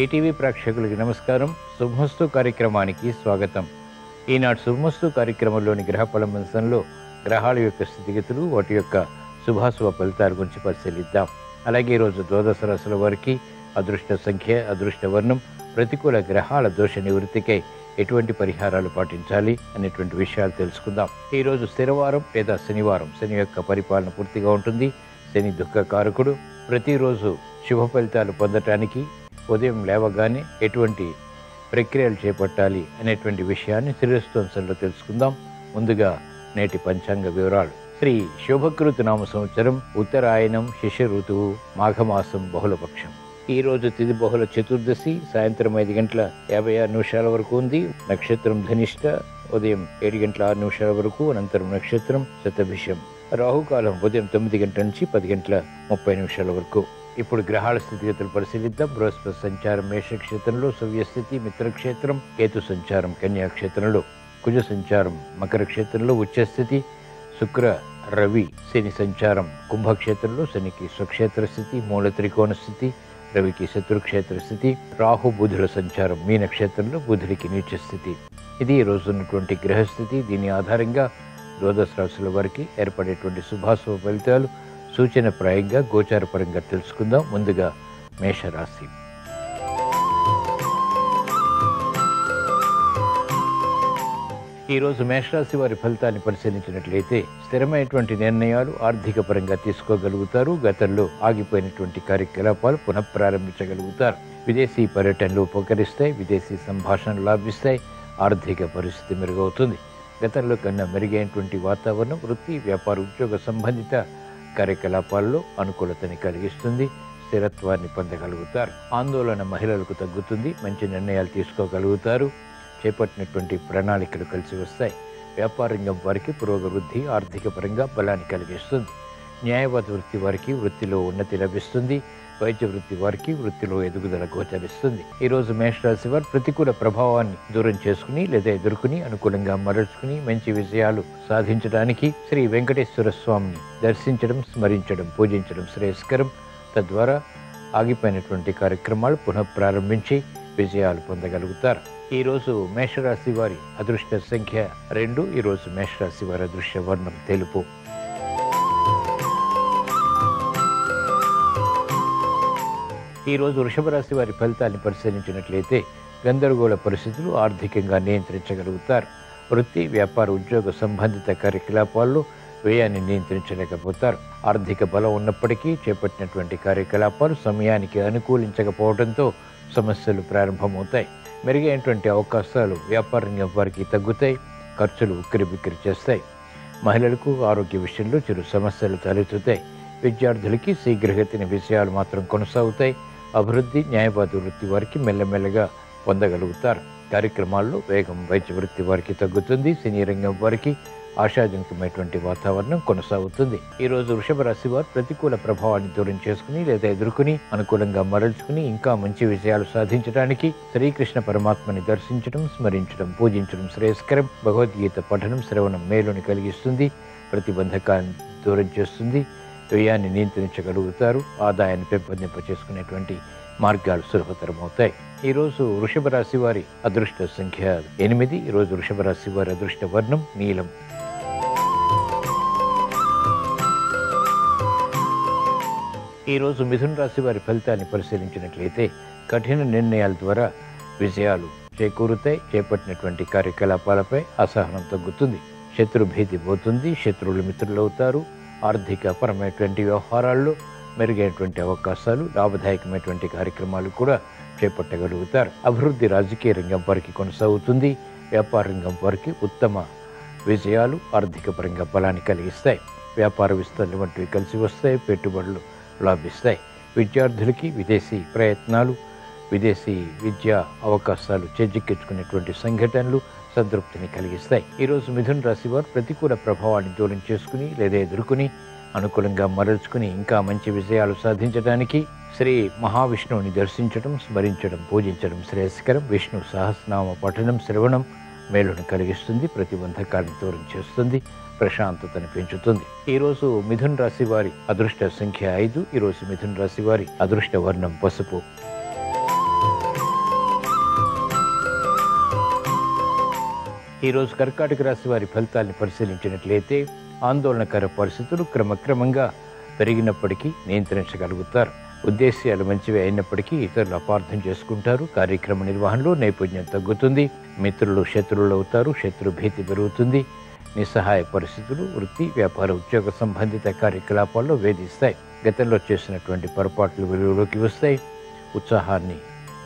ETV ప్రేక్షకులకి నమస్కారం. శుభమస్తు కార్యక్రమానికి స్వాగతం. ఈనాటి శుభమస్తు కార్యక్రమంలోని గ్రహ పరామర్శంలో గ్రహాల యొక్క స్థితిగతులు, వాటి యొక్క శుభాశుభ ఫలితాల గురించి పరిశీలిద్దాం. అలాగే ఈరోజు ద్వాదశ రాశుల వారికి అదృష్ట సంఖ్య, అదృష్ట వర్ణం, ప్రతికూల గ్రహాల దోష నివృత్తికై ఎటువంటి పరిహారాలు పాటించాలి అనేటువంటి విషయాలు తెలుసుకుందాం. ఈరోజు స్థిరవారం లేదా శనివారం. శని యొక్క పరిపాలన పూర్తిగా ఉంటుంది. శని దుఃఖకారకుడు. ప్రతిరోజు శుభ ఫలితాలు పొందటానికి ఉదయం లేవగానే ఎటువంటి ప్రక్రియలు చేపట్టాలి అనేటువంటి విషయాన్ని శ్రీరస్తోంసంలో తెలుసుకుందాం. ముందుగా నేటి పంచాంగ వివరాలు. శ్రీ శోభకృత నామ సంవత్సరం, ఉత్తరాయణం, శిశిర ఋతువు, మాఘమాసం, బహుళపక్షం. ఈ రోజు తిథి బహుళ చతుర్దశి, సాయంత్రం 5:56 వరకు ఉంది. నక్షత్రం ధనిష్ట, ఉదయం 7:06 వరకు, అనంతరం నక్షత్రం శతభిషం. రాహుకాలం ఉదయం 9 గంటల నుంచి 10:30 వరకు. ఇప్పుడు గ్రహాల స్థితిగతులు పరిశీలిద్దాం. బృహస్పతి సంచారం మేషక్షేత్రంలో, సవ్యస్థితి మిత్రక్షేత్రం, కేతు సంచారం కన్యాక్షేత్రంలో, కుజ సంచారం మకర క్షేత్రంలో, ఉచ్చస్థితి, శుక్ర రవి శని సంచారం కుంభక్షేత్రంలో, శనికి స్వక్షేత్ర స్థితి, మూల త్రికోణ స్థితి, రవికి శత్రుక్షేత్ర స్థితి, రాహు బుధుల సంచారం మీనక్షేత్రంలో, బుధుడికి నీచ స్థితి. ఇది ఈ రోజు ఉన్నటువంటి గ్రహస్థితి. దీని ఆధారంగా ద్వాదశ రాశుల వారికి ఏర్పడేటువంటి శుభాశుభ ఫలితాలు సూచనప్రాయంగా గోచారపరంగా తెలుసుకుందాం. ముందుగా మేషరాశి. ఈరోజు మేషరాశి వారి ఫలితాన్ని పరిశీలించినట్లయితే స్థిరమైనటువంటి నిర్ణయాలు ఆర్థిక పరంగా తీసుకోగలుగుతారు. గతంలో ఆగిపోయినటువంటి కార్యకలాపాలు పునఃప్రారంభించగలుగుతారు. విదేశీ పర్యటనలు ఉపకరిస్తాయి. విదేశీ సంభాషణలు లాభిస్తాయి. ఆర్థిక పరిస్థితి మెరుగవుతుంది. గతంలో కన్నా మెరుగైనటువంటి వాతావరణం వృత్తి, వ్యాపార, ఉద్యోగ సంబంధిత కార్యకలాపాల్లో అనుకూలతని కలిగిస్తుంది. స్థిరత్వాన్ని పొందగలుగుతారు. ఆందోళన మహిళలకు తగ్గుతుంది. మంచి నిర్ణయాలు తీసుకోగలుగుతారు. చేపట్టినటువంటి ప్రణాళికలు కలిసి వస్తాయి. వ్యాపార రంగం వారికి పురోగవృద్ధి ఆర్థిక పరంగా బలాన్ని కలిగిస్తుంది. న్యాయవాద వృత్తి వారికి వృత్తిలో ఉన్నతి లభిస్తుంది. వైద్య వృత్తి వారికి వృత్తిలో ఎదుగుదల గోచరిస్తుంది. ఈరోజు మేషరాశి వారు ప్రతికూల ప్రభావాన్ని దూరం చేసుకుని లేదా ఎదుర్కొని అనుకూలంగా మరల్చుకుని మంచి విజయాలు సాధించడానికి శ్రీ వెంకటేశ్వర స్వామిని దర్శించడం, స్మరించడం, పూజించడం శ్రేయస్కరం. తద్వారా ఆగిపోయినటువంటి కార్యక్రమాలు పునఃప్రారంభించి విజయాలు పొందగలుగుతారు. ఈరోజు మేషరాశి వారి అదృష్ట సంఖ్య 2. ఈరోజు మేషరాశి వారి అదృష్ట వర్ణం తెలుపు. ఈరోజు వృషభ రాశి వారి ఫలితాన్ని పరిశీలించినట్లయితే గందరగోళ పరిస్థితులు ఆర్థికంగా నియంత్రించగలుగుతారు. వృత్తి, వ్యాపార, ఉద్యోగ సంబంధిత కార్యకలాపాల్లో వ్యయాన్ని నియంత్రించలేకపోతారు. ఆర్థిక బలం ఉన్నప్పటికీ చేపట్టినటువంటి కార్యకలాపాలు సమయానికి అనుకూలించకపోవడంతో సమస్యలు ప్రారంభమవుతాయి. మెరుగైనటువంటి అవకాశాలు వ్యాపార రంగం వారికి తగ్గుతాయి. ఖర్చులు ఉక్కిరిబిక్కిరి చేస్తాయి. మహిళలకు ఆరోగ్య విషయంలో చిరు సమస్యలు తలెత్తుతాయి. విద్యార్థులకి శీఘ్రగతిని విషయాలు మాత్రం కొనసాగుతాయి. అభివృద్ధి న్యాయవాద వృత్తి వారికి మెల్లమెల్లగా పొందగలుగుతారు. కార్యక్రమాల్లో వేగం వైద్య వృత్తి వారికి తగ్గుతుంది. సినీ రంగం వారికి ఆశాజనకమైనటువంటి వాతావరణం కొనసాగుతుంది. ఈరోజు వృషభ రాశి వారు ప్రతికూల ప్రభావాన్ని దూరం చేసుకుని లేదా ఎదుర్కొని అనుకూలంగా మరల్చుకుని ఇంకా మంచి విజయాలు సాధించడానికి శ్రీకృష్ణ పరమాత్మని దర్శించడం, స్మరించడం, పూజించడం శ్రేయస్కరం. భగవద్గీత పఠనం, శ్రవణం మేలుని కలిగిస్తుంది. ప్రతిబంధకాన్ని దూరం చేస్తుంది. వ్యయాన్ని నియంత్రించగలుగుతారు. ఆదాయాన్ని పెంపొందింప చేసుకునేటువంటి మార్గాలు సులభతరం అవుతాయి. ఈరోజు వృషభ రాశి వారి అదృష్ట సంఖ్య 8. ఈరోజు వృషభ రాశి వారి అదృష్ట వర్ణం నీలం. ఈరోజు మిథున రాశి వారి ఫలితాన్ని పరిశీలించినట్లయితే కఠిన నిర్ణయాల ద్వారా విజయాలు చేకూరుతాయి. చేపట్టినటువంటి కార్యకలాపాలపై అసహనం తగ్గుతుంది. శత్రుభీతి పోతుంది. శత్రువులు మిత్రులవుతారు. ఆర్థిక పరమైనటువంటి వ్యవహారాల్లో మెరుగైనటువంటి అవకాశాలు, లాభదాయకమైనటువంటి కార్యక్రమాలు కూడా చేపట్టగలుగుతారు. అభివృద్ధి రాజకీయ రంగం వారికి కొనసాగుతుంది. వ్యాపార రంగం వారికి ఉత్తమ విజయాలు ఆర్థిక పరంగా బలాన్ని కలిగిస్తాయి. వ్యాపార విస్తరణ వంటివి కలిసి వస్తాయి. పెట్టుబడులు లాభిస్తాయి. విద్యార్థులకి విదేశీ ప్రయత్నాలు, విదేశీ విద్యా అవకాశాలు చేజిక్కించుకునేటువంటి సంఘటనలు సంతృప్తిని కలిగిస్తాయి. ఈరోజు మిథున రాశి వారు ప్రతికూల ప్రభావాన్ని దూరం చేసుకుని లేదా ఎదుర్కొని అనుకూలంగా మరల్చుకుని ఇంకా మంచి విజయాలు సాధించడానికి శ్రీ మహావిష్ణువుని దర్శించడం, స్మరించడం, పూజించడం శ్రేయస్కరం. విష్ణు సహస్రనామ పఠనం, శ్రవణం మేలును కలిగిస్తుంది. ప్రతిబంధకాలను దూరం చేస్తుంది. ప్రశాంతతను పెంచుతుంది. ఈరోజు మిథున రాశి వారి అదృష్ట సంఖ్య 5. ఈరోజు మిథున రాశి వారి అదృష్ట వర్ణం పసుపు. ఈరోజు కర్కాటక రాశి వారి ఫలితాన్ని పరిశీలించినట్లయితే ఆందోళనకర పరిస్థితులు క్రమక్రమంగా పెరిగినప్పటికీ నియంత్రించగలుగుతారు. ఉద్దేశ్యాలు మంచివి అయినప్పటికీ ఇతరులు అపార్థం చేసుకుంటారు. కార్యక్రమ నిర్వహణలో నైపుణ్యం తగ్గుతుంది. మిత్రులు శత్రువులు అవుతారు. శత్రు భీతి పెరుగుతుంది. నిస్సహాయ పరిస్థితులు వృత్తి, వ్యాపార, ఉద్యోగ సంబంధిత కార్యకలాపాల్లో వేధిస్తాయి. గతంలో చేసినటువంటి పొరపాట్లు వెలుగులోకి వస్తాయి. ఉత్సాహాన్ని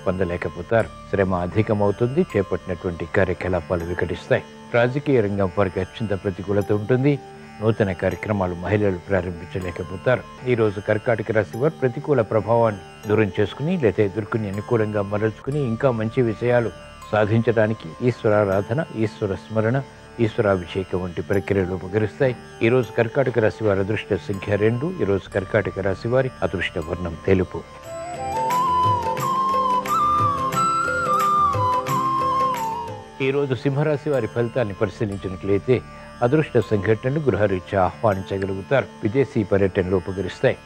పొందలేకపోతారు. శ్రమ అధికమవుతుంది. చేపట్టినటువంటి కార్యకలాపాలు వికటిస్తాయి. రాజకీయ రంగం వారికి అత్యంత ప్రతికూలత ఉంటుంది. నూతన కార్యక్రమాలు మహిళలు ప్రారంభించలేకపోతారు. ఈరోజు కర్కాటక రాశి వారు ప్రతికూల ప్రభావాన్ని దూరం చేసుకుని లేదా ఎదుర్కొని అనుకూలంగా మరల్చుకుని ఇంకా మంచి విషయాలు సాధించడానికి ఈశ్వరారాధన, ఈశ్వర స్మరణ, ఈశ్వరాభిషేకం వంటి ప్రక్రియలు ఉపకరిస్తాయి. ఈరోజు కర్కాటక రాశి వారి అదృష్ట సంఖ్య 2. ఈరోజు కర్కాటక రాశి వారి అదృష్ట వర్ణం తెలుపు. ఈరోజు సింహరాశి వారి ఫలితాన్ని పరిశీలించినట్లయితే అదృష్ట సంఘటనలు గృహరీత్యా ఆహ్వానించగలుగుతారు. విదేశీ పర్యటనలు ఉపకరిస్తాయి.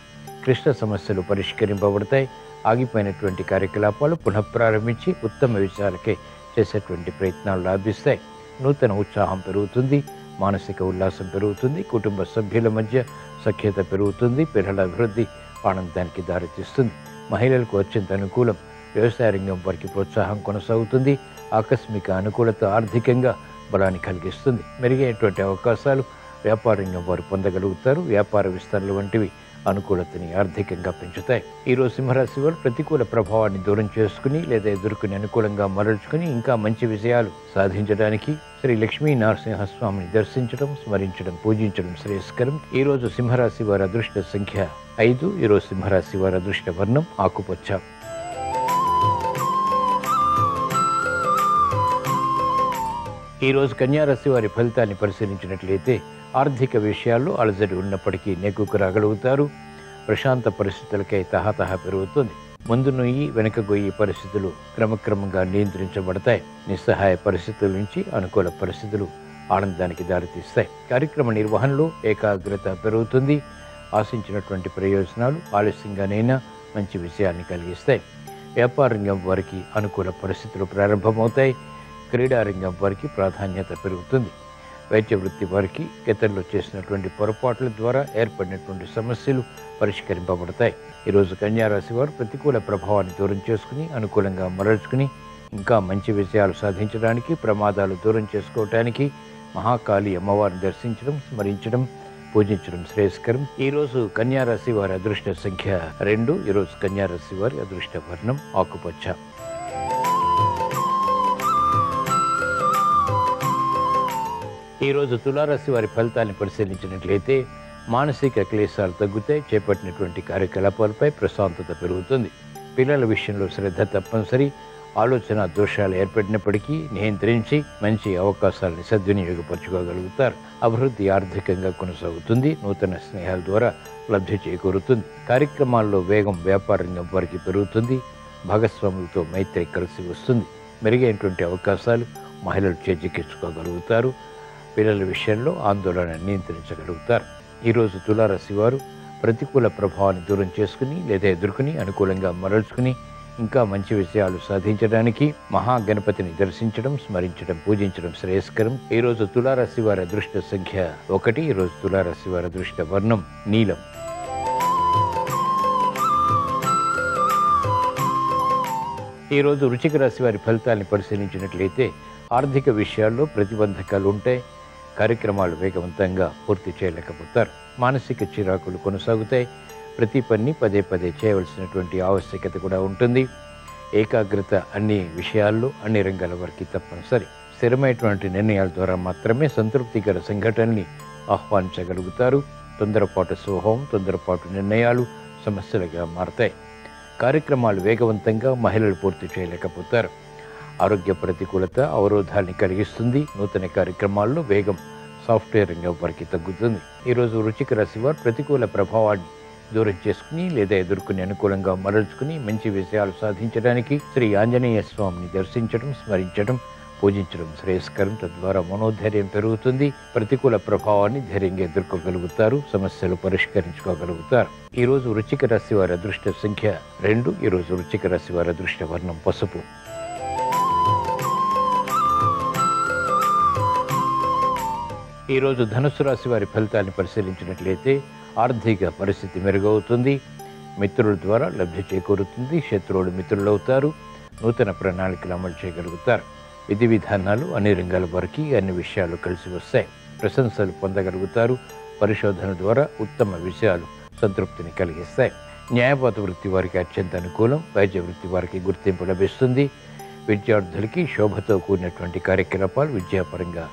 క్లిష్ట సమస్యలు పరిష్కరింపబడతాయి. ఆగిపోయినటువంటి కార్యకలాపాలు పునఃప్రారంభించి ఉత్తమ విషయాలకే చేసేటువంటి ప్రయత్నాలు లాభిస్తాయి. నూతన ఉత్సాహం పెరుగుతుంది. మానసిక ఉల్లాసం పెరుగుతుంది. కుటుంబ సభ్యుల మధ్య సఖ్యత పెరుగుతుంది. పిల్లల అభివృద్ధి ఆనందానికి దారితీస్తుంది. మహిళలకు అత్యంత అనుకూలం. వ్యవసాయ రంగం వారికి ప్రోత్సాహం కొనసాగుతుంది. ఆకస్మిక అనుకూలత ఆర్థికంగా బలాన్ని కలిగిస్తుంది. మెరుగైనటువంటి అవకాశాలు వ్యాపార రంగం వారు పొందగలుగుతారు. వ్యాపార విస్తరణ వంటివి అనుకూలతని ఆర్థికంగా పెంచుతాయి. ఈరోజు సింహరాశి వారు ప్రతికూల ప్రభావాన్ని దూరం చేసుకుని లేదా ఎదుర్కొని అనుకూలంగా మరల్చుకుని ఇంకా మంచి విజయాలు సాధించడానికి శ్రీ లక్ష్మీ నరసింహస్వామిని దర్శించడం, స్మరించడం, పూజించడం శ్రేయస్కరం. ఈరోజు సింహరాశి వారి అదృష్ట సంఖ్య 5. ఈరోజు సింహరాశి వారి అదృష్ట వర్ణం ఆకుపచ్చ. ఈరోజు కన్యారాశి వారి ఫలితాన్ని పరిశీలించినట్లయితే ఆర్థిక విషయాల్లో అలజడి ఉన్నప్పటికీ నెగ్గుకు రాగలుగుతారు. ప్రశాంత పరిస్థితులకై తహతహ పెరుగుతుంది. ముందు నుయ్యి వెనుక గొయ్యి పరిస్థితులు క్రమక్రమంగా నియంత్రించబడతాయి. నిస్సహాయ పరిస్థితుల నుంచి అనుకూల పరిస్థితులు ఆనందానికి దారితీస్తాయి. కార్యక్రమ నిర్వహణలో ఏకాగ్రత పెరుగుతుంది. ఆశించినటువంటి ప్రయోజనాలు ఆలస్యంగానైనా మంచి విషయాన్ని కలిగిస్తాయి. వ్యాపార రంగం వారికి అనుకూల పరిస్థితులు ప్రారంభమవుతాయి. క్రీడారంగం వారికి ప్రాధాన్యత పెరుగుతుంది. వైద్య వృత్తి వారికి గతంలో చేసినటువంటి పొరపాట్ల ద్వారా ఏర్పడినటువంటి సమస్యలు పరిష్కరింపబడతాయి. ఈరోజు కన్యారాశి వారు ప్రతికూల ప్రభావాన్ని దూరం చేసుకుని అనుకూలంగా మరల్చుకుని ఇంకా మంచి విషయాలు సాధించడానికి, ప్రమాదాలు దూరం చేసుకోవటానికి మహాకాళి అమ్మవారిని దర్శించడం, స్మరించడం, పూజించడం శ్రేయస్కరం. ఈరోజు కన్యారాశి వారి అదృష్ట సంఖ్య 2. ఈరోజు కన్యారాశి వారి అదృష్ట వర్ణం ఆకుపచ్చ. ఈరోజు తులారాశి వారి ఫలితాన్ని పరిశీలించినట్లయితే మానసిక క్లేశాలు తగ్గుతాయి. చేపట్టినటువంటి కార్యకలాపాలపై ప్రశాంతత పెరుగుతుంది. పిల్లల విషయంలో శ్రద్ధ తప్పనిసరి. ఆలోచన దోషాలు ఏర్పడినప్పటికీ నియంత్రించి మంచి అవకాశాలను సద్వినియోగపరచుకోగలుగుతారు. అభివృద్ధి ఆర్థికంగా కొనసాగుతుంది. నూతన స్నేహాల ద్వారా లబ్ధి చేకూరుతుంది. కార్యక్రమాల్లో వేగం వ్యాపార రంగం వారికి పెరుగుతుంది. భాగస్వాములతో మైత్రి కలిసి వస్తుంది. మెరుగైనటువంటి అవకాశాలు మహిళలు చేజిక్కించుకోగలుగుతారు. పిల్లల విషయంలో ఆందోళన నియంత్రించగలుగుతారు. ఈరోజు తులారాశి వారు ప్రతికూల ప్రభావాన్ని దూరం చేసుకుని లేదా ఎదుర్కొని అనుకూలంగా మరల్చుకుని ఇంకా మంచి విషయాలు సాధించడానికి మహాగణపతిని దర్శించడం, స్మరించడం, పూజించడం శ్రేయస్కరం. ఈరోజు తులారాశి వారి అదృష్ట సంఖ్య 1. ఈరోజు తులారాశి వారి అదృష్ట వర్ణం నీలం. ఈరోజు వృశ్చిక రాశి వారి ఫలితాన్ని పరిశీలించినట్లయితే ఆర్థిక విషయాల్లో ప్రతిబంధకాలు ఉంటాయి. కార్యక్రమాలు వేగవంతంగా పూర్తి చేయలేకపోతారు. మానసిక చిరాకులు కొనసాగుతాయి. ప్రతి పని పదే పదే చేయవలసినటువంటి ఆవశ్యకత కూడా ఉంటుంది. ఏకాగ్రత అన్ని విషయాల్లో అన్ని రంగాల వారికి తప్పనిసరి. స్థిరమైనటువంటి నిర్ణయాల ద్వారా మాత్రమే సంతృప్తికర సంఘటనల్ని ఆహ్వానించగలుగుతారు. తొందరపాటు స్వభావం, తొందరపాటు నిర్ణయాలు సమస్యలుగా మారతాయి. కార్యక్రమాలు వేగవంతంగా మహిళలు పూర్తి చేయలేకపోతారు. ఆరోగ్య ప్రతికూలత అవరోధాన్ని కలిగిస్తుంది. నూతన కార్యక్రమాల్లో వేగం సాఫ్ట్వేర్ రంగం వారికి తగ్గుతుంది. ఈరోజు వృశ్చిక రాశి వారు ప్రతికూల ప్రభావాన్ని దూరం చేసుకుని లేదా ఎదుర్కొని అనుకూలంగా మరల్చుకుని మంచి విషయాలు సాధించడానికి శ్రీ ఆంజనేయ స్వామిని దర్శించడం, స్మరించడం, పూజించడం శ్రేయస్కరం. తద్వారా మనోధైర్యం పెరుగుతుంది. ప్రతికూల ప్రభావాన్ని ధైర్యంగా ఎదుర్కోగలుగుతారు. సమస్యలు పరిష్కరించుకోగలుగుతారు. ఈరోజు వృశ్చిక రాశి వారి అదృష్ట సంఖ్య 2. ఈరోజు వృశ్చిక రాశి వారి అదృష్ట వర్ణం పసుపు. ఈరోజు ధనుస్సు రాశి వారి ఫలితాన్ని పరిశీలించినట్లయితే ఆర్థిక పరిస్థితి మెరుగవుతుంది. మిత్రుల ద్వారా లబ్ధి చేకూరుతుంది. శత్రువులు మిత్రులవుతారు. నూతన ప్రణాళికలు అమలు చేయగలుగుతారు. విధి విధానాలు అన్ని రంగాల వారికి అన్ని విషయాలు కలిసి వస్తాయి. ప్రశంసలు పొందగలుగుతారు. పరిశోధన ద్వారా ఉత్తమ విషయాలు సంతృప్తిని కలిగిస్తాయి. న్యాయవాద వృత్తి వారికి అత్యంత అనుకూలం. వైద్య వృత్తి వారికి గుర్తింపు లభిస్తుంది. విద్యార్థులకి శోభతో కూడినటువంటి కార్యకలాపాలు విద్యాపరంగా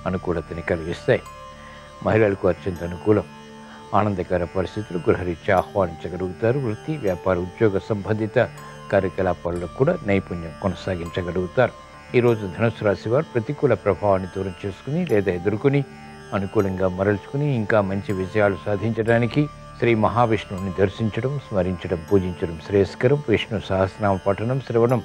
అనుకూలతని కలిగిస్తాయి. మహిళలకు అత్యంత అనుకూలం. ఆనందకర పరిస్థితులు గృహరీత్యా ఆహ్వానించగలుగుతారు. వృత్తి, వ్యాపార, ఉద్యోగ సంబంధిత కార్యకలాపాల్లో కూడా నైపుణ్యం కొనసాగించగలుగుతారు. ఈరోజు ధనుస్సు రాశి వారు ప్రతికూల ప్రభావాన్ని దూరం చేసుకుని లేదా ఎదుర్కొని అనుకూలంగా మరల్చుకుని ఇంకా మంచి విజయాలు సాధించడానికి శ్రీ మహావిష్ణువుని దర్శించడం, స్మరించడం, పూజించడం శ్రేయస్కరం. విష్ణు సహస్రనామ పఠనం, శ్రవణం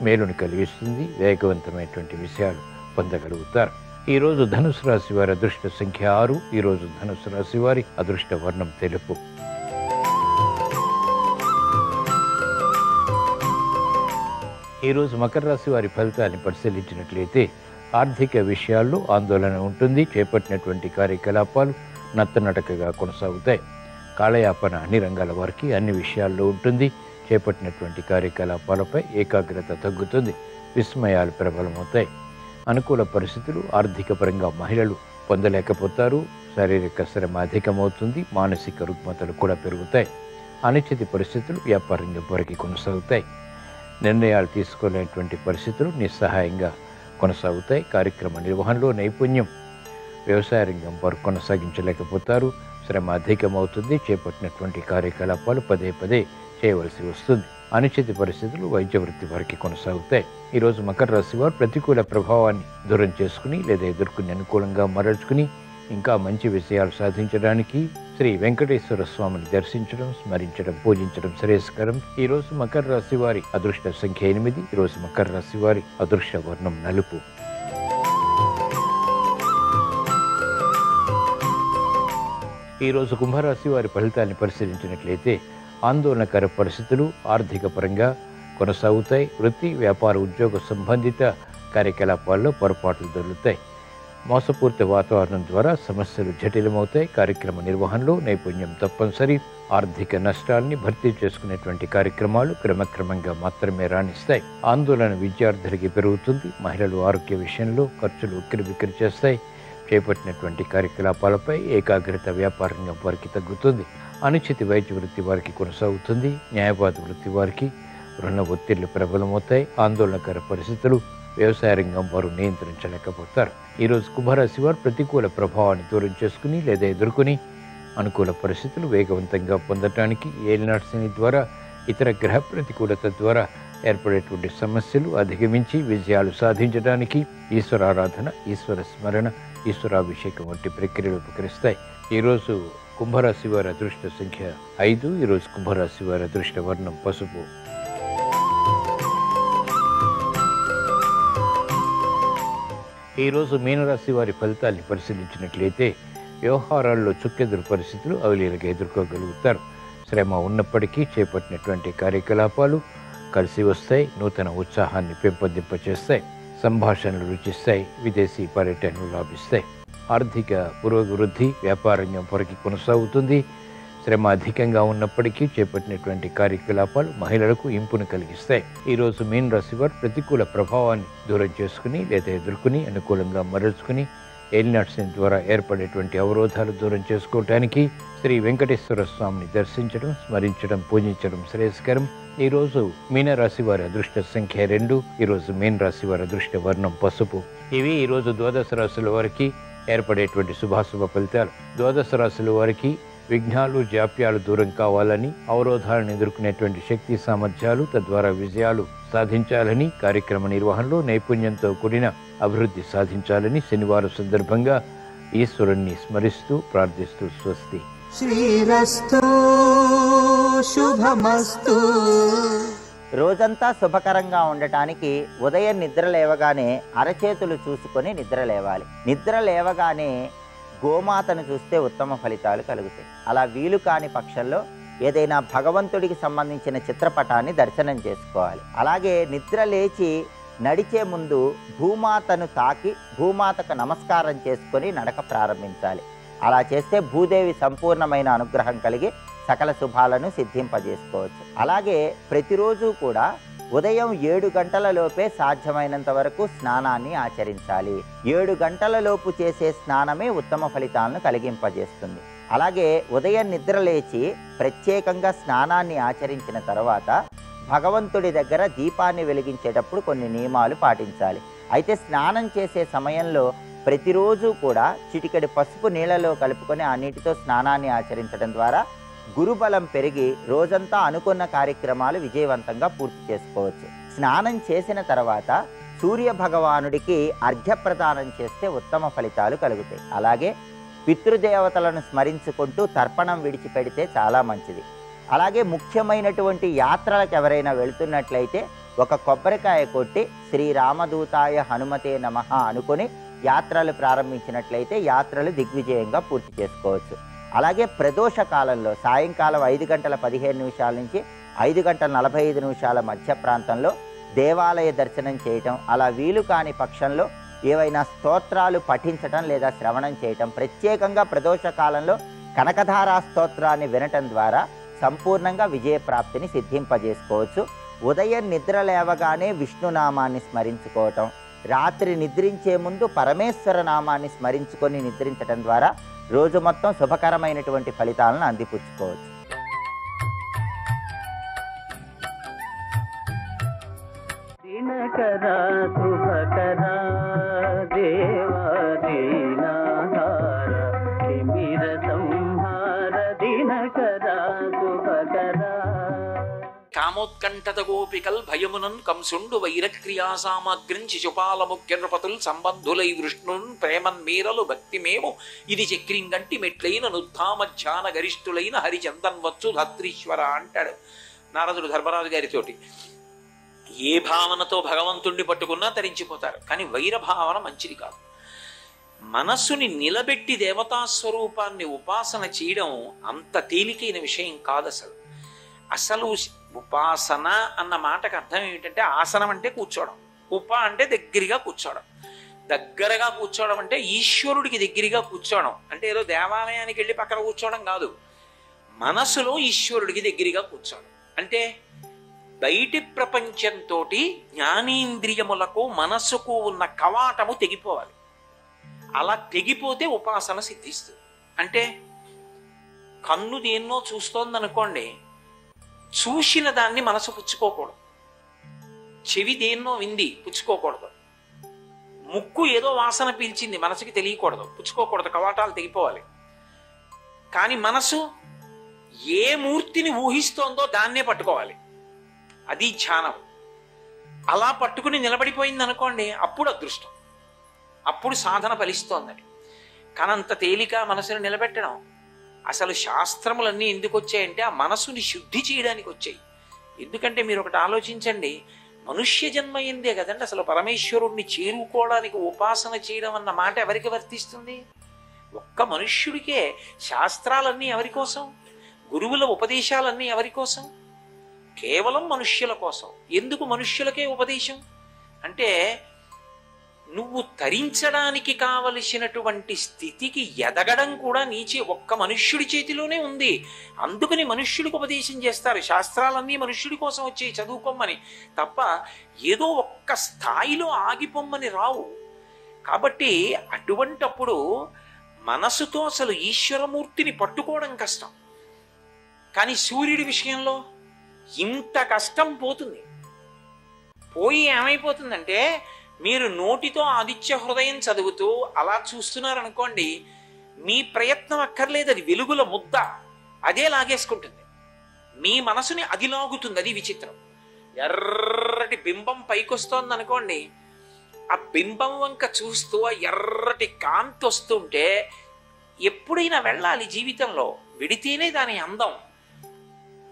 మేలుని కలిగిస్తుంది. వేగవంతమైనటువంటి విషయాలు పొందగలుగుతారు. ఈరోజు ధనుసు రాశి వారి అదృష్ట సంఖ్య 6. ఈరోజు ధనుసు రాశి వారి అదృష్ట వర్ణం తెలుపు. ఈరోజు మకర రాశి వారి ఫలితాన్ని పరిశీలించినట్లయితే ఆర్థిక విషయాల్లో ఆందోళన ఉంటుంది. చేపట్టినటువంటి కార్యకలాపాలు నత్తనడకగా కొనసాగుతాయి. కాలయాపన అన్ని రంగాల వారికి అన్ని విషయాల్లో ఉంటుంది. చేపట్టినటువంటి కార్యకలాపాలపై ఏకాగ్రత తగ్గుతుంది. విస్మయాలు ప్రబలమవుతాయి. అనుకూల పరిస్థితులు ఆర్థిక పరంగా మహిళలు పొందలేకపోతారు. శారీరక శ్రమ అధికమవుతుంది. మానసిక రుగ్మతలు కూడా పెరుగుతాయి. అనిశ్చిత పరిస్థితులు వ్యాపారంగా వారికి కొనసాగుతాయి. నిర్ణయాలు తీసుకోలేనటువంటి పరిస్థితులు నిస్సహాయంగా కొనసాగుతాయి. కార్యక్రమ నిర్వహణలో నైపుణ్యం వ్యవసాయ రంగం వారు కొనసాగించలేకపోతారు. శ్రమ అధికమవుతుంది. చేపట్టినటువంటి కార్యకలాపాలు పదే పదే చేయవలసి వస్తుంది. అనిశ్చిత పరిస్థితులు వైద్య వృత్తి వారికి కొనసాగుతాయి. ఈరోజు మకర రాశి వారు ప్రతికూల ప్రభావాన్ని దూరం చేసుకుని లేదా ఎదుర్కొని అనుకూలంగా మరల్చుకుని ఇంకా మంచి విషయాలు సాధించడానికి శ్రీ వెంకటేశ్వర స్వామిని దర్శించడం, స్మరించడం, పూజించడం శ్రేయస్కరం. ఈరోజు మకర రాశి వారి అదృష్ట సంఖ్య 8. ఈరోజు మకర రాశి వారి అదృష్ట వర్ణం నలుపు. ఈరోజు కుంభరాశి వారి ఫలితాన్ని పరిశీలించినట్లయితే ఆందోళనకర పరిస్థితులు ఆర్థిక పరంగా కొనసాగుతాయి. వృత్తి, వ్యాపార, ఉద్యోగ సంబంధిత కార్యకలాపాల్లో పొరపాట్లు దొరుకుతాయి. మోసపూరిత వాతావరణం ద్వారా సమస్యలు జటిలమవుతాయి. కార్యక్రమ నిర్వహణలో నైపుణ్యం తప్పనిసరి. ఆర్థిక నష్టాలని భర్తీ చేసుకునేటువంటి కార్యక్రమాలు క్రమక్రమంగా మాత్రమే రాణిస్తాయి. ఆందోళన విద్యార్థులకి పెరుగుతుంది. మహిళలు ఆరోగ్య విషయంలో ఖర్చులు ఉక్కిరిబిక్కిరి చేస్తాయి. చేపట్టినటువంటి కార్యకలాపాలపై ఏకాగ్రత వ్యాపారంగా వారికి తగ్గుతుంది. అనిశ్చిత వైద్య వృత్తి వారికి కొనసాగుతుంది. న్యాయవాద వృత్తి వారికి రుణ ఒత్తిళ్లు ప్రబలమవుతాయి. ఆందోళనకర పరిస్థితులు వ్యవసాయ రంగం వారు నియంత్రించలేకపోతారు. ఈరోజు కుంభరాశి వారు ప్రతికూల ప్రభావాన్ని దూరం చేసుకుని లేదా ఎదుర్కొని అనుకూల పరిస్థితులు వేగవంతంగా పొందటానికి ఏలినాటి శని ద్వారా ఇతర గ్రహ ప్రతికూలత ద్వారా ఏర్పడేటువంటి సమస్యలు అధిగమించి విజయాలు సాధించడానికి ఈశ్వరారాధన, ఈశ్వర స్మరణ, ఈశ్వరాభిషేకం వంటి ప్రక్రియలు ఉపకరిస్తాయి. ఈరోజు కుంభరాశి వారి అదృష్ట సంఖ్య 5. ఈరోజు కుంభరాశి వారి అదృష్ట వర్ణం పసుపు. ఈరోజు మీనరాశి వారి ఫలితాన్ని పరిశీలించినట్లయితే వ్యవహారాల్లో చుక్కెదురు పరిస్థితులు అవలీలగా ఎదుర్కోగలుగుతారు. శ్రమ ఉన్నప్పటికీ చేపట్టినటువంటి కార్యకలాపాలు కలిసి వస్తాయి. నూతన ఉత్సాహాన్ని పెంపొందింపచేస్తాయి. సంభాషణలు రుచిస్తాయి. విదేశీ పర్యటనలు లాభిస్తాయి. ఆర్థిక పురోభివృద్ధి వ్యాపారంగా పొరకి కొనసాగుతుంది. శ్రమ అధికంగా ఉన్నప్పటికీ చేపట్టినటువంటి కార్యకలాపాలు మహిళలకు ఇంపును కలిగిస్తాయి. ఈరోజు మీన రాశి వారు ప్రతికూల ప్రభావాన్ని దూరం చేసుకుని లేదా ఎదుర్కొని అనుకూలంగా మరల్చుకుని ఏలినాటి శని ద్వారా ఏర్పడేటువంటి అవరోధాలు దూరం చేసుకోవటానికి శ్రీ వెంకటేశ్వర స్వామిని దర్శించడం, స్మరించడం, పూజించడం శ్రేయస్కరం. ఈరోజు మీనరాశి వారి అదృష్ట సంఖ్య 2. ఈరోజు మీన రాశి వారి అదృష్ట వర్ణం పసుపు. ఇవి ఈరోజు ద్వాదశ రాశుల వారికి ఏర్పడేటువంటి శుభాశుభ ఫలితాలు. ద్వాదశ రాశుల వారికి విఘ్నాలు, జాప్యాలు దూరం కావాలని, అవరోధాలను ఎదుర్కొనేటువంటి శక్తి సామర్థ్యాలు, తద్వారా విజయాలు సాధించాలని, కార్యక్రమ నిర్వహణలో నైపుణ్యంతో కూడిన అభివృద్ధి సాధించాలని శనివారం సందర్భంగా ఈశ్వరుణ్ణి స్మరిస్తూ ప్రార్థిస్తూ స్వస్తి. శ్రీరస్తు శుభమస్తు. రోజంతా శుభకరంగా ఉండటానికి ఉదయం నిద్ర లేవగానే అరచేతులు చూసుకొని నిద్ర లేవాలి. నిద్ర లేవగానే గోమాతను చూస్తే ఉత్తమ ఫలితాలు కలుగుతాయి. అలా వీలు కాని పక్షంలో ఏదైనా భగవంతుడికి సంబంధించిన చిత్రపటాన్ని దర్శనం చేసుకోవాలి. అలాగే నిద్ర లేచి నడిచే ముందు భూమాతను తాకి భూమాతకు నమస్కారం చేసుకొని నడక ప్రారంభించాలి. అలా చేస్తే భూదేవి సంపూర్ణమైన అనుగ్రహం కలిగి సకల శుభాలను సిద్ధింపజేసుకోవచ్చు. అలాగే ప్రతిరోజు కూడా ఉదయం 7 గంటల లోపే సాధ్యమైనంత వరకు స్నానాన్ని ఆచరించాలి. 7 గంటల లోపు చేసే స్నానమే ఉత్తమ ఫలితాలను కలిగింపజేస్తుంది. అలాగే ఉదయం నిద్ర లేచి ప్రత్యేకంగా స్నానాన్ని ఆచరించిన తర్వాత భగవంతుడి దగ్గర దీపాన్ని వెలిగించేటప్పుడు కొన్ని నియమాలు పాటించాలి. అయితే స్నానం చేసే సమయంలో ప్రతిరోజు కూడా చిటికెడు పసుపు నీళ్ళలో కలుపుకొని ఆ నీటితో స్నానాన్ని ఆచరించడం ద్వారా గురుబలం పెరిగి రోజంతా అనుకున్న కార్యక్రమాలు విజయవంతంగా పూర్తి చేసుకోవచ్చు. స్నానం చేసిన తర్వాత సూర్య భగవానుడికి అర్ఘ్యప్రదానం చేస్తే ఉత్తమ ఫలితాలు కలుగుతాయి. అలాగే పితృదేవతలను స్మరించుకుంటూ తర్పణం విడిచిపెడితే చాలా మంచిది. అలాగే ముఖ్యమైనటువంటి యాత్రలకు ఎవరైనా వెళుతున్నట్లయితే ఒక కొబ్బరికాయ కొట్టి శ్రీరామదూతాయ హనుమతే నమః అనుకొని యాత్రలు ప్రారంభించినట్లయితే యాత్రలు దిగ్విజయంగా పూర్తి చేసుకోవచ్చు. అలాగే ప్రదోష కాలంలో సాయంకాలం 5:15 నుంచి 5:45 మధ్య ప్రాంతంలో దేవాలయ దర్శనం చేయటం, అలా వీలు కాని పక్షంలో ఏవైనా స్తోత్రాలు పఠించటం లేదా శ్రవణం చేయటం, ప్రత్యేకంగా ప్రదోష కాలంలో కనకధారా స్తోత్రాన్ని వినటం ద్వారా సంపూర్ణంగా విజయప్రాప్తిని సిద్ధింపజేసుకోవచ్చు. ఉదయం నిద్ర లేవగానే విష్ణునామాన్ని స్మరించుకోవటం, రాత్రి నిద్రించే ముందు పరమేశ్వర నామాన్ని స్మరించుకొని నిద్రించటం ద్వారా రోజు మొత్తం శుభకరమైనటువంటి ఫలితాలను అందిపుచ్చుకోవచ్చు. దినకరా శుభకరా దేవా దీనాహార తిమిర సంహార దినకరా శుభకరా. కామోత్కంఠత గోపికల్ భయమునన్ కంసుండు వైరక్రియా సామగ్రిం శిశుపాల ముఖ్య నృపతుల్ సంబంధులై వృష్ణున్ ప్రేమన్ మీరలు భక్తిమేము ఇది చక్రింగంటి మెట్లైన నుద్ధామధ్యాన గరిష్ఠులైన హరిచందన్వచ్చు ధత్రీశ్వర అంటాడు నారదుడు ధర్మరాజు గారితోటి. ఏ భావనతో భగవంతుణ్ణి పట్టుకున్నా తరించిపోతారు, కానీ వైరభావన మంచిది కాదు. మనస్సుని నిలబెట్టి దేవతాస్వరూపాన్ని ఉపాసన చేయడం అంత తేలికైన విషయం కాదు. అసలు ఉపాసన అన్న మాటకు అర్థం ఏమిటంటే ఆసనం అంటే కూర్చోవడం, ఉప అంటే దగ్గరగా కూర్చోవడం. దగ్గరగా కూర్చోవడం అంటే ఈశ్వరుడికి దగ్గరగా కూర్చోవడం అంటే ఏదో దేవాలయానికి వెళ్ళి పక్కన కూర్చోవడం కాదు. మనసులో ఈశ్వరుడికి దగ్గరగా కూర్చోవడం అంటే బయటి ప్రపంచంతో జ్ఞానేంద్రియములకు మనస్సుకు ఉన్న కవాటము తెగిపోవాలి. అలా తెగిపోతే ఉపాసన సిద్ధిస్తుంది. అంటే కన్ను దేన్నో చూస్తోందనుకోండి, చూసిన దాన్ని మనసు పుచ్చుకోకూడదు. చెవి దేన్నో వింది, పుచ్చుకోకూడదు. ముక్కు ఏదో వాసన పీల్చింది, మనసుకి తెలియకూడదు, పుచ్చుకోకూడదు, కవాటాలు తెగిపోవాలి. కానీ మనసు ఏ మూర్తిని ఊహిస్తోందో దాన్నే పట్టుకోవాలి. అది ధ్యానం. అలా పట్టుకుని నిలబడిపోయింది అనుకోండి, అప్పుడు అదృష్టం, అప్పుడు సాధన ఫలిస్తోందని. కానీ అంత తేలిక మనసును నిలబెట్టడం. అసలు శాస్త్రములన్నీ ఎందుకు వచ్చాయంటే ఆ మనసుని శుద్ధి చేయడానికి వచ్చాయి. ఎందుకంటే మీరు ఒకటి ఆలోచించండి, మనుష్య జన్మ అయిందే కదండి అసలు పరమేశ్వరుణ్ణి చేరుకోవడానికి ఉపాసన చేయడం అన్న మాట ఎవరికి వర్తిస్తుంది? ఒక్క మనుష్యుడికే. శాస్త్రాలన్నీ ఎవరి కోసం? గురువుల ఉపదేశాలన్నీ ఎవరి కోసం? కేవలం మనుష్యుల కోసం. ఎందుకు మనుష్యులకే ఉపదేశం అంటే నువ్వు తరించడానికి కావలసినటువంటి స్థితికి ఎదగడం కూడా నీచే ఒక్క మనుష్యుడి చేతిలోనే ఉంది. అందుకని మనుష్యుడికి ఉపదేశం చేస్తారు. శాస్త్రాలన్నీ మనుష్యుడి కోసం వచ్చి చదువుకోమని తప్ప ఏదో ఒక్క స్థాయిలో ఆగిపోమ్మని రావు. కాబట్టి అటువంటప్పుడు మనసుతో అసలు ఈశ్వరమూర్తిని పట్టుకోవడం కష్టం. కానీ సూర్యుడి విషయంలో ఇంత కష్టం పోతుంది. పోయి ఏమైపోతుందంటే మీరు నోటితో ఆదిత్య హృదయం చదువుతూ అలా చూస్తున్నారనుకోండి, మీ ప్రయత్నం అక్కర్లేదు, అది వెలుగుల ముద్ద అదే లాగేసుకుంటుంది. మీ మనసుని అది లాగుతుంది. అది విచిత్రం. ఎర్రటి బింబం పైకొస్తోంది అనుకోండి, ఆ బింబం వంక చూస్తూ ఆ ఎర్రటి కాంతి వస్తుంటే ఎప్పుడైనా వెళ్ళాలి జీవితంలో, వెడితేనే దాని అందం.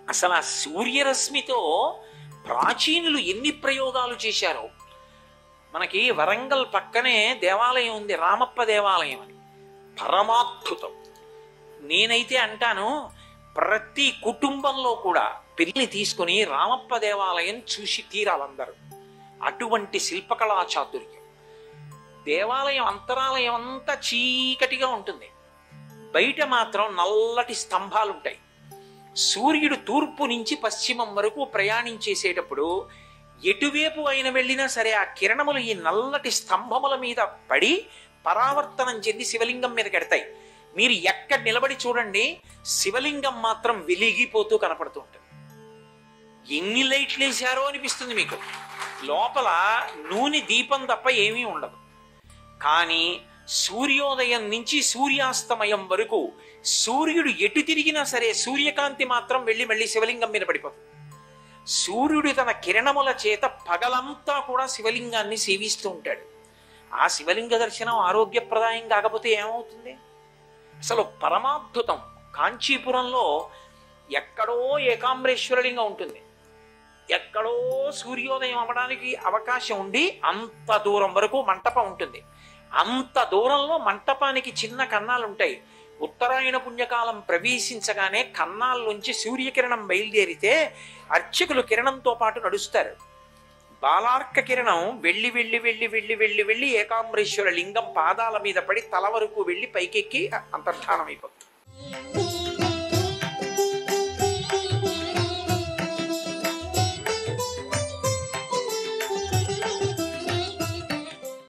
అసలు ఆ సూర్యరశ్మితో ప్రాచీనులు ఎన్ని ప్రయోగాలు చేశారో. మనకి వరంగల్ పక్కనే దేవాలయం ఉంది, రామప్ప దేవాలయం అని. పరమాద్భుతం. నేనైతే అంటాను ప్రతి కుటుంబంలో కూడా పిల్లిని తీసుకుని రామప్ప దేవాలయం చూసి తీరాలందరూ. అటువంటి శిల్పకళా చాతుర్యం. దేవాలయం అంతరాలయం అంతా చీకటిగా ఉంటుంది, బయట మాత్రం నల్లటి స్తంభాలు ఉంటాయి. సూర్యుడు తూర్పు నుంచి పశ్చిమం వరకు ప్రయాణించేసేటప్పుడు ఎటువైపు అయిన వెళ్ళినా సరే ఆ కిరణములు ఈ నల్లటి స్తంభముల మీద పడి పరావర్తనం చెంది శివలింగం మీద కడతాయి. మీరు ఎక్కడ నిలబడి చూడండి, శివలింగం మాత్రం వెలిగిపోతూ కనపడుతూ ఉంటుంది. ఎన్ని లైట్లు వేశారో అనిపిస్తుంది మీకు. లోపల నూనె దీపం తప్ప ఏమీ ఉండదు. కానీ సూర్యోదయం నుంచి సూర్యాస్తమయం వరకు సూర్యుడు ఎటు తిరిగినా సరే సూర్యకాంతి మాత్రం వెళ్ళి మళ్ళీ శివలింగం మీద పడిపోతుంది. సూర్యుడు తన కిరణముల చేత పగలంతా కూడా శివలింగాన్ని సేవిస్తూ ఉంటాడు. ఆ శివలింగ దర్శనం ఆరోగ్యప్రదాయం కాకపోతే ఏమవుతుంది? అసలు పరమాద్భుతం. కాంచీపురంలో ఎక్కడో ఏకాంబరేశ్వరలింగం ఉంటుంది, ఎక్కడో సూర్యోదయం అవ్వడానికి అవకాశం ఉండి అంత దూరం వరకు మంటపం ఉంటుంది. అంత దూరంలో మంటపానికి చిన్న కన్నాలు ఉంటాయి. ఉత్తరాయణ పుణ్యకాలం ప్రవేశించగానే కన్నాల్లోంచి సూర్యకిరణం బయలుదేరితే అర్చకులు కిరణంతో పాటు నడుస్తారు. బాలార్క కిరణం వెళ్ళి వెళ్ళి వెళ్ళి వెళ్ళి వెళ్ళి వెళ్ళి ఏకాంబరేశ్వర లింగం పాదాల మీద పడి తల వరకు వెళ్ళి పైకెక్కి అంతర్ధానం అయిపోతుంది.